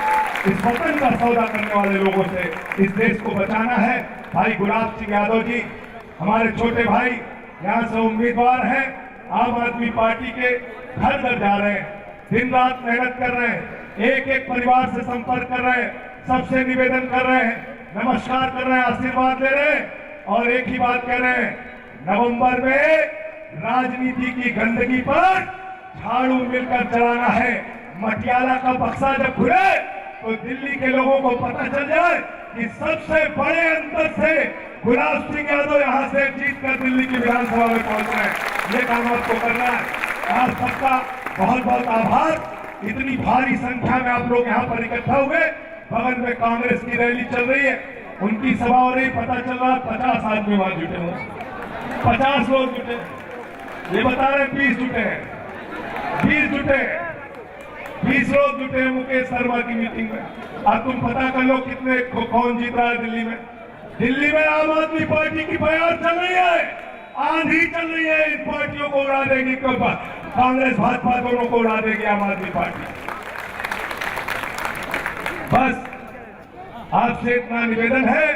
इस वतन का सौदा करने वाले लोगों से इस देश को बचाना है। भाई गुलाब सिंह यादव जी हमारे छोटे भाई यहाँ से उम्मीदवार हैं, आम आदमी पार्टी के, घर घर जा रहे हैं, दिन रात मेहनत कर रहे हैं, एक एक परिवार से संपर्क कर रहे हैं, सबसे निवेदन कर रहे हैं, नमस्कार कर रहे हैं, आशीर्वाद ले रहे हैं, और एक ही बात कह रहे हैं, नवंबर में राजनीति की गंदगी पर झाड़ू मिलकर चलाना है। मटियाला का बक्सा जब खुले तो दिल्ली के लोगों को पता चल जाए कि सबसे बड़े अंतर से गुलाब सिंह यादव यहाँ से जीतकर दिल्ली की विधानसभा में पहुंच रहे हैं। ये काम आपको करना है। आप सबका बहुत बहुत आभार। इतनी भारी संख्या में आप लोग यहाँ पर इकट्ठा हुए। बगल में कांग्रेस की रैली चल रही है, उनकी सभा हो रही, पता चल रहा 50 आदमी वहां जुटे हुए, 50 लोग जुटे। ये बता रहे 20 जुटे हैं, 20 जुटे हैं, 20 लोग जुटे हैं मुकेश शर्मा की मीटिंग में। अब तुम पता कर लो कितने कौन जीत रहा है दिल्ली में। दिल्ली में आम आदमी पार्टी की बयान चल रही है, आंधी चल रही है। इन पार्टियों को उड़ा देगी, कांग्रेस भाजपा दोनों को उड़ा देगी आम आदमी पार्टी। बस आपसे इतना निवेदन है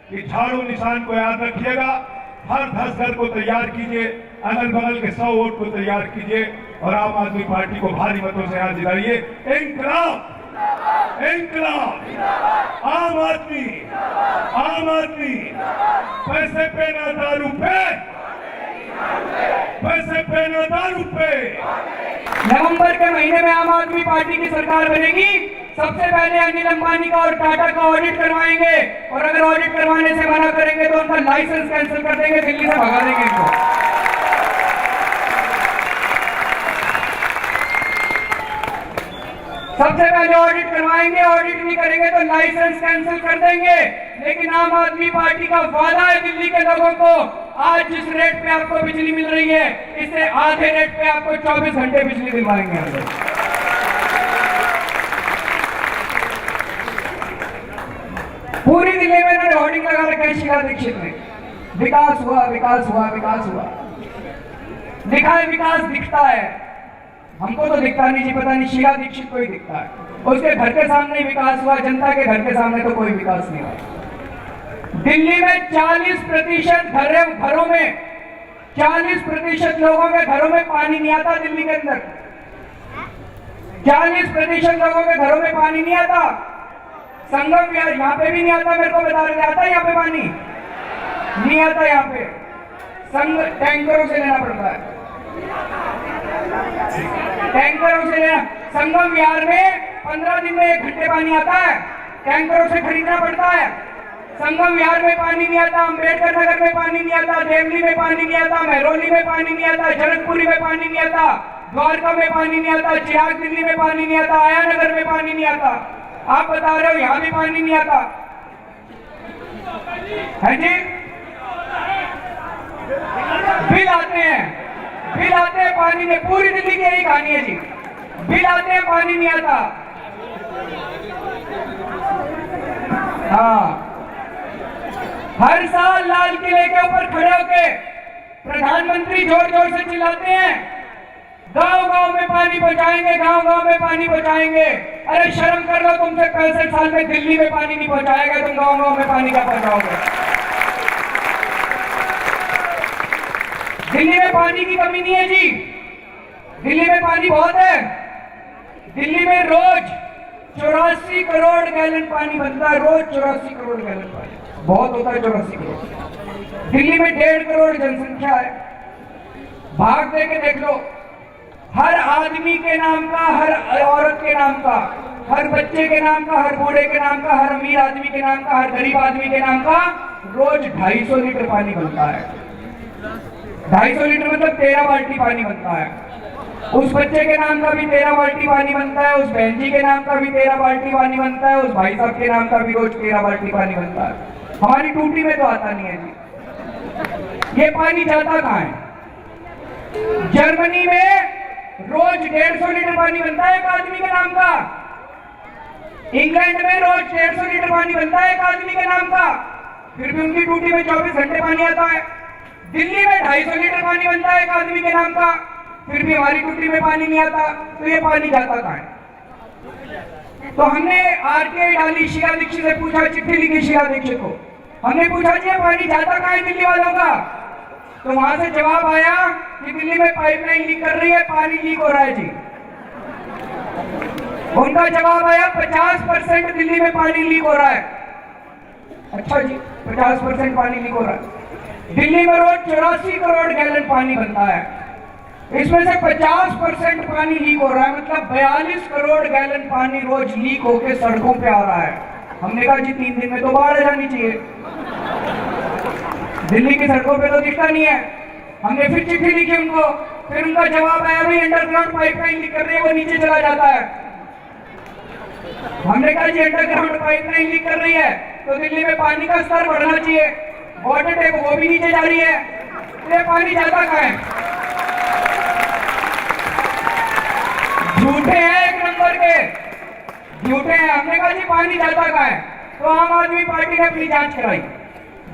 कि झाड़ू निशान को याद रखिएगा, हर 10 घर को तैयार कीजिए, अगल बगल के 100 वोट को तैयार कीजिए और आम आदमी पार्टी को भारी मतों से यहाँ जिताइए। इंकलाब, इंकलाब, आम आदमी, आम आदमी। पैसे पे ना दारू पे, पैसे पे ना दारू पे। नवंबर के महीने में आम आदमी पार्टी की सरकार बनेगी। सबसे पहले अनिल अंबानी का और टाटा का ऑडिट करवाएंगे और अगर ऑडिट करवाने से मना करेंगे तो उनका लाइसेंस कैंसिल कर देंगे, दिल्ली से भगा देंगे इनको। सबसे पहले ऑडिट करवाएंगे, ऑडिट नहीं करेंगे तो लाइसेंस कैंसिल कर देंगे। लेकिन आम आदमी पार्टी का वादा है दिल्ली के लोगों को, आज जिस रेट पे आपको बिजली मिल रही है इससे आधे रेट पे आपको 24 घंटे बिजली दिलवाएंगे हम लोग। पूरी दिल्ली में इन्होंने होर्डिंग लगा रखा है शीला दीक्षित ने, विकास हुआ, विकास हुआ, विकास हुआ। दिखा है विकास, दिखता है, हमको तो दिखता नहीं जी, पता नहीं शीला दीक्षित को ही दिखता है। उसके घर के सामने ही विकास हुआ, जनता के घर के सामने तो कोई विकास नहीं हुआ। दिल्ली में 40% घरों में 40% लोगों के घरों में पानी नहीं आता। दिल्ली के अंदर 40% लोगों के घरों में पानी नहीं आता। संगम यहाँ पे भी नहीं आता, मेरे को बता रहे आता है यहाँ पे पानी नहीं आता। यहाँ पे टैंकरों से लेना पड़ता है, टैंकरों से लेना। संगम विहार में 15 दिन में 1 घंटे पानी आता है, टैंकरों से खरीदना पड़ता है। संगम विहार में पानी नहीं आता, अम्बेडकर नगर में पानी नहीं आता, देवली में पानी नहीं आता, महरौली में पानी नहीं आता, जनकपुरी में पानी नहीं आता, द्वारका में पानी नहीं आता, चिराग दिल्ली में पानी नहीं आता, आया नगर में पानी नहीं आता। आप बता रहे हो यहां भी पानी नहीं आता है जी। बिल आते हैं, बिल आते हैं पानी में, पूरी दिल्ली की यही कहानी है जी। बिल आते हैं, पानी नहीं आता। हाँ, हर साल लाल किले के ऊपर खड़े होके प्रधानमंत्री जोर जोर से चिल्लाते हैं गांव गांव में पानी पहुंचाएंगे, गांव गांव में पानी पहुंचाएंगे। अरे शर्म कर लो, तुमसे 65 साल में दिल्ली में पानी नहीं पहुंचाएगा, तुम गांव गांव में पानी क्या पहुंचाओगे। दिल्ली में पानी की कमी नहीं है जी, दिल्ली में पानी बहुत है। दिल्ली में रोज 84 करोड़ गैलन पानी बनता है, रोज 84 करोड़ गैलन पानी, बहुत होता है 84 करोड़। दिल्ली में 1.5 करोड़ जनसंख्या है। भाग दे के देख लो, हर आदमी के नाम का, हर औरत के नाम का, हर बच्चे के नाम का, हर बूढ़े के नाम का, हर अमीर आदमी के नाम का, हर गरीब आदमी के नाम का रोज 250 लीटर पानी बनता है। 250 लीटर मतलब 13 बाल्टी पानी बनता है। उस बच्चे के नाम का भी 13 बाल्टी पानी बनता है, उस बहन जी के नाम का भी 13 बाल्टी पानी बनता है, उस भाई साहब के नाम का भी रोज 13 बाल्टी पानी बनता है। हमारी टूटी में तो आता नहीं है जी। ये पानी जाता कहाँ है? जर्मनी में रोज 150 लीटर पानी बनता है एक आदमी के नाम का। इंग्लैंड में रोज 150 लीटर पानी बनता है एक आदमी के नाम का, फिर भी उनकी टूटी में 24 घंटे पानी आता है। दिल्ली में 250 लीटर पानी बनता है एक आदमी के नाम का, फिर भी हमारी टूटी में पानी नहीं आता। तो ये पानी जाता कहाँ है? तो हमने आरटीआई डाली, शीला दीक्षित से पूछा, चिट्ठी लिखी शीला दीक्षित को, हमने पूछा जी पानी जाता कहाँ है दिल्ली वालों का? तो वहां से जवाब आया कि दिल्ली में पाइपलाइन लीक कर रही है, पानी लीक हो रहा है जी। उनका जवाब आया 50% दिल्ली में पानी लीक हो रहा है। अच्छा जी, 50% पानी लीक हो रहा है। दिल्ली में रोज 84 करोड़ गैलन पानी बनता है, इसमें से 50% पानी लीक हो रहा है, मतलब 42 करोड़ गैलन पानी रोज लीक होकर सड़कों पे आ रहा है। हमने कहा जी 3 दिन में तो बाढ़ आ जानी चाहिए, दिल्ली की सड़कों पे तो दिखता नहीं है। हमने फिर चिट्ठी लिखी उनको, फिर उनका जवाब आया भाई अंडरग्राउंड पाइपलाइन लीक कर रही है, वो नीचे चला जाता है। हमने कहा जी अंडरग्राउंड पाइपलाइन लीक कर रही है तो दिल्ली में पानी का स्तर बढ़ना चाहिए, वाटर टैप वो भी नीचे जा रही है, ये पानी जाता कहाँ है? झूठे हैं, एक नंबर के झूठे हैं। हमने कहा जी पानी जाता कहाँ है? तो आम आदमी पार्टी ने अपनी जांच कराई,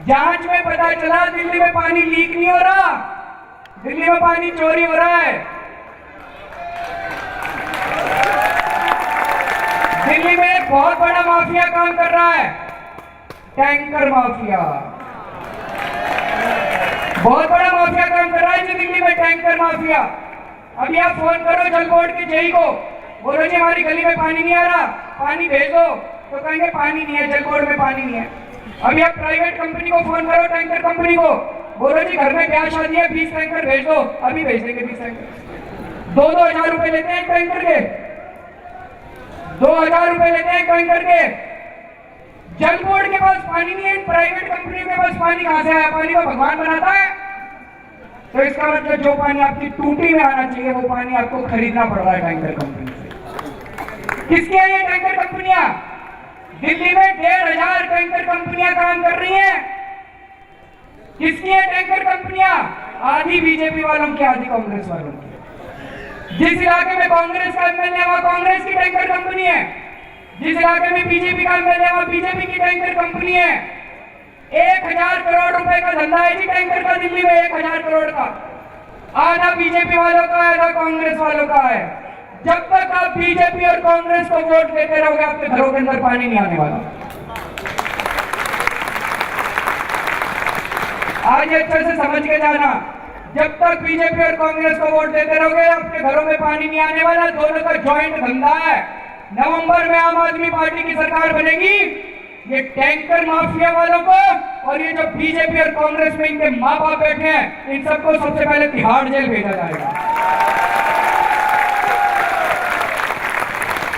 जांच में पता चला दिल्ली में पानी लीक नहीं हो रहा, दिल्ली में पानी चोरी हो रहा है। दिल्ली में एक बहुत बड़ा माफिया काम कर रहा है, टैंकर माफिया, बहुत बड़ा माफिया काम कर रहा है जी दिल्ली में, टैंकर माफिया। अभी आप फोन करो जल बोर्ड के जेई को, बोलो जी हमारी गली में पानी नहीं आ रहा, पानी भेजो, तो कहेंगे पानी नहीं है, जल बोर्ड में पानी नहीं है। अभी आप प्राइवेट कंपनी को फोन करो, टैंकर कंपनी को, बोलो जी घर में ब्याह शादी है, 20 टैंकर भेज दो, अभी भेज देंगे 20 टैंकर। 2-2 हजार रुपए लेते हैं टैंकर के, 2,000 रुपए लेते हैं टैंकर के। जल बोर्ड के पास पानी नहीं है, प्राइवेट कंपनी के पास पानी कहां से आया? पानी को भगवान बनाता है? तो इसका मतलब जो पानी आपकी टूटी में आना चाहिए वो पानी आपको खरीदना पड़ रहा है टैंकर कंपनी से। किसकी है ये टैंकर कंपनियां? दिल्ली में 1,500 टैंकर कंपनियां काम कर रही हैं। किसकी है टैंकर कंपनियां? आधी बीजेपी वालों की, आधी कांग्रेस वालों की। जिस इलाके में कांग्रेस का एमएलए वहां कांग्रेस की टैंकर कंपनी है, जिस इलाके में बीजेपी का एमएलए वहां बीजेपी की टैंकर कंपनी है। 1,000 करोड़ रुपए का धंधा है जी टैंकर का दिल्ली में, 1,000 करोड़ का। आधा बीजेपी वालों का है, आधा कांग्रेस वालों का है। जब तक आप बीजेपी और कांग्रेस को वोट देते रहोगे आपके घरों के अंदर पानी नहीं आने वाला। आज अच्छे से समझ के जाना, जब तक बीजेपी और कांग्रेस को वोट देते रहोगे आपके घरों में पानी नहीं आने वाला। दोनों का ज्वाइंट धंधा है। नवंबर में आम आदमी पार्टी की सरकार बनेगी, ये टैंकर माफिया वालों को और ये जो बीजेपी और कांग्रेस में इनके माँ बाप बैठे हैं, इन सबको सबसे पहले तिहाड़ जेल भेजा जाएगा।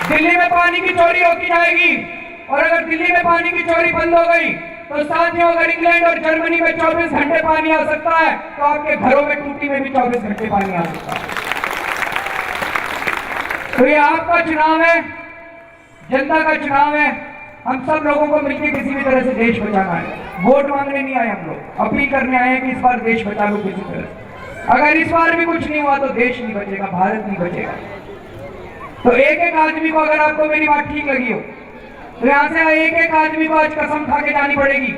दिल्ली में पानी की चोरी रोकी जाएगी, और अगर दिल्ली में पानी की चोरी बंद हो गई तो साथियों अगर इंग्लैंड और जर्मनी में 24 घंटे पानी आ सकता है तो आपके घरों में टूटी में भी 24 घंटे पानी आ सकता है। तो ये आपका चुनाव है, जनता का चुनाव है। हम सब लोगों को मिलकर किसी भी तरह से देश बचाना है। वोट मांगने नहीं आए हम लोग, अपील करने आए हैं कि इस बार देश बचा लो किसी तरह से। अगर इस बार भी कुछ नहीं हुआ तो देश नहीं बचेगा, भारत नहीं बचेगा। तो एक एक आदमी को, अगर आपको मेरी बात ठीक लगी हो तो यहां से एक एक आदमी को आज कसम खा के जानी पड़ेगी।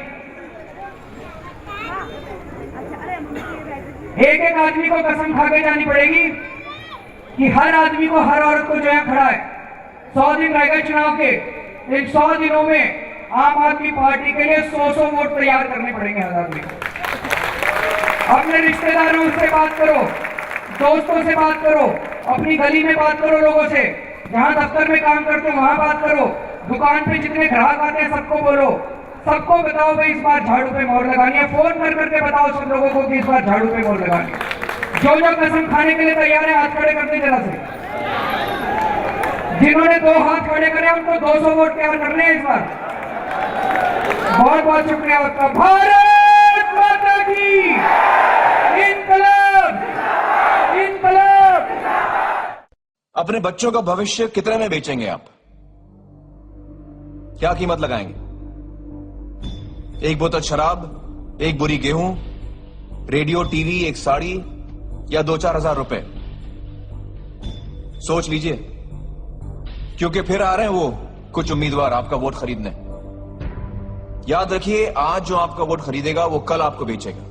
एक एक आदमी को कसम खा के जानी पड़ेगी कि हर आदमी को, हर औरत को जो यहाँ खड़ा है, 100 दिन रह गए चुनाव के, इन 100 दिनों में आम आदमी पार्टी के लिए 100 वोट तैयार करने पड़ेंगे हर आदमी को। अपने रिश्तेदारों से बात करो, दोस्तों से बात करो, अपनी गली में बात करो, लोगों से, जहां दफ्तर में काम करते हो वहां बात करो, दुकान पे जितने ग्राहक आते हैं सबको बोलो, सबको बताओ भाई इस बार झाड़ू पे मोहर लगानी है। फोन कर करके बताओ सब लोगों को कि इस बार झाड़ू पे मोहर लगानी है। जो जो कसम खाने के लिए तैयार है हाथ खड़े करते जरा से। जिन्होंने 2 हाथ खड़े करे उनको 200 वोट तैयार करने हैं इस बार। बहुत बहुत शुक्रिया आपका। भारत माता की इंकलाब, इंकलाब। अपने बच्चों का भविष्य कितने में बेचेंगे आप? क्या कीमत लगाएंगे? एक बोतल शराब, एक बोरी गेहूं, रेडियो, टीवी, एक साड़ी या 2-4 हजार रुपए? सोच लीजिए, क्योंकि फिर आ रहे हैं वो कुछ उम्मीदवार आपका वोट खरीदने। याद रखिए, आज जो आपका वोट खरीदेगा वो कल आपको बेचेगा।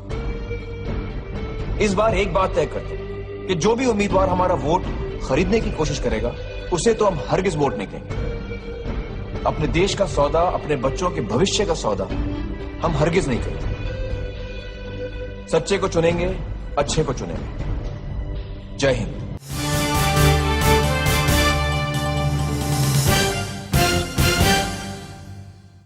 इस बार एक बात तय करते हैं कि जो भी उम्मीदवार हमारा वोट खरीदने की कोशिश करेगा उसे तो हम हरगिज वोट नहीं देंगे। अपने देश का सौदा, अपने बच्चों के भविष्य का सौदा हम हरगिज नहीं करते। सच्चे को चुनेंगे, अच्छे को चुनेंगे। जय हिंद।